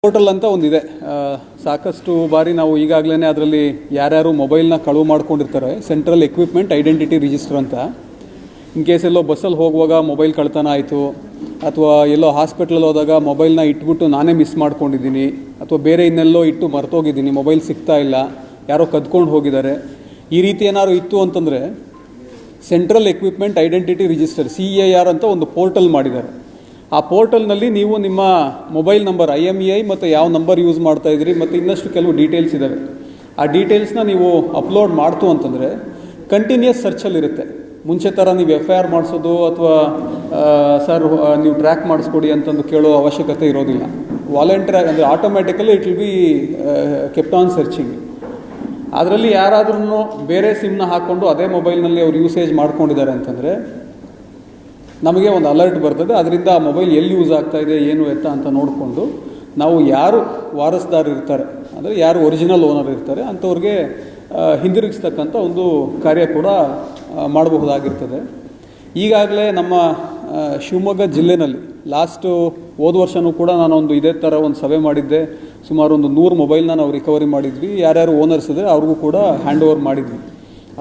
Portal ಅಂತ ಒಂದಿದೆ. ಸಾಕಷ್ಟು ಬಾರಿ ನಾವು ಈಗಾಗಲೇ ಅದರಲ್ಲಿ ಯಾರ್ಯಾರು ಮೊಬೈಲ್ನ ಕಳುವು ಮಾಡ್ಕೊಂಡಿರ್ತಾರೆ, ಸೆಂಟ್ರಲ್ ಎಕ್ವಿಪ್ಮೆಂಟ್ ಐಡೆಂಟಿಟಿ ರಿಜಿಸ್ಟರ್ ಅಂತ. ಇನ್ ಕೇಸ್ ಎಲ್ಲೋ ಬಸ್ಸಲ್ಲಿ ಹೋಗುವಾಗ ಮೊಬೈಲ್ ಕಳ್ತನ ಆಯಿತು, ಅಥವಾ ಎಲ್ಲೋ ಹಾಸ್ಪಿಟ್ಲಲ್ಲಿ ಹೋದಾಗ ಮೊಬೈಲ್ನ ಇಟ್ಬಿಟ್ಟು ನಾನೇ ಮಿಸ್ ಮಾಡ್ಕೊಂಡಿದ್ದೀನಿ, ಅಥವಾ ಬೇರೆ ಇನ್ನೆಲ್ಲೋ ಇಟ್ಟು ಮರ್ತೋಗಿದ್ದೀನಿ, ಮೊಬೈಲ್ ಸಿಗ್ತಾ ಇಲ್ಲ, ಯಾರೋ ಕದ್ಕೊಂಡು ಹೋಗಿದ್ದಾರೆ, ಈ ರೀತಿ ಏನಾದ್ರು ಇತ್ತು ಅಂತಂದರೆ central equipment identity register CEIR ಅಂತ ಒಂದು ಪೋರ್ಟಲ್ ಮಾಡಿದ್ದಾರೆ. ಆ ಪೋರ್ಟಲ್ನಲ್ಲಿ ನೀವು ನಿಮ್ಮ ಮೊಬೈಲ್ ನಂಬರ್ IMEI ಮತ್ತು ಯಾವ ನಂಬರ್ ಯೂಸ್ ಮಾಡ್ತಾಯಿದ್ರಿ ಮತ್ತು ಇನ್ನಷ್ಟು ಕೆಲವು ಡೀಟೇಲ್ಸ್ ಇದ್ದಾವೆ. ಆ ಡೀಟೇಲ್ಸ್ನ ನೀವು ಅಪ್ಲೋಡ್ ಮಾಡ್ತು ಅಂತಂದರೆ ಕಂಟಿನ್ಯೂಸ್ ಸರ್ಚಲ್ಲಿರುತ್ತೆ. ಮುಂಚೆ ಥರ ನೀವು FIR ಮಾಡಿಸೋದು ಅಥವಾ ಸರ್ ನೀವು ಟ್ರ್ಯಾಕ್ ಮಾಡಿಸ್ಕೊಡಿ ಅಂತಂದು ಕೇಳೋ ಅವಶ್ಯಕತೆ ಇರೋದಿಲ್ಲ. ವಾಲಂಟಿಯರ್ ಅಂದರೆ automatically it will be kept on searching. ಅದರಲ್ಲಿ ಯಾರಾದ್ರೂ ಬೇರೆ ಸಿಮ್ನ ಹಾಕ್ಕೊಂಡು ಅದೇ ಮೊಬೈಲ್ನಲ್ಲಿ ಅವ್ರು ಯೂಸೇಜ್ ಮಾಡ್ಕೊಂಡಿದ್ದಾರೆ ಅಂತಂದರೆ ನಮಗೆ ಒಂದು ಅಲರ್ಟ್ ಬರ್ತದೆ. ಅದರಿಂದ ಆ ಮೊಬೈಲ್ ಎಲ್ಲಿ ಯೂಸ್ ಆಗ್ತಾಯಿದೆ ಏನು ಎತ್ತ ಅಂತ ನೋಡಿಕೊಂಡು ನಾವು ಯಾರು ವಾರಸ್ದಾರರು ಇರ್ತಾರೆ, ಅಂದರೆ ಯಾರು ಒರಿಜಿನಲ್ ಓನರ್ ಇರ್ತಾರೆ ಅಂಥವ್ರಿಗೆ ಹಿಂದಿರುಗಿಸ್ತಕ್ಕಂಥ ಒಂದು ಕಾರ್ಯ ಕೂಡ ಮಾಡಬಹುದಾಗಿರ್ತದೆ. ಈಗಾಗಲೇ ನಮ್ಮ ಶಿವಮೊಗ್ಗ ಜಿಲ್ಲೆನಲ್ಲಿ ಹೋದ ವರ್ಷವೂ ಕೂಡ ನಾನೊಂದು ಇದೇ ಥರ ಒಂದು ಸಭೆ ಮಾಡಿದ್ದೆ. ಸುಮಾರು ಒಂದು 100 ಮೊಬೈಲ್ನ ನಾವು ರಿಕವರಿ ಮಾಡಿದ್ವಿ. ಯಾರ್ಯಾರು ಓನರ್ಸ್ ಇದ್ದರೆ ಅವ್ರಿಗೂ ಕೂಡ ಹ್ಯಾಂಡ್ ಓವರ್ ಮಾಡಿದ್ವಿ.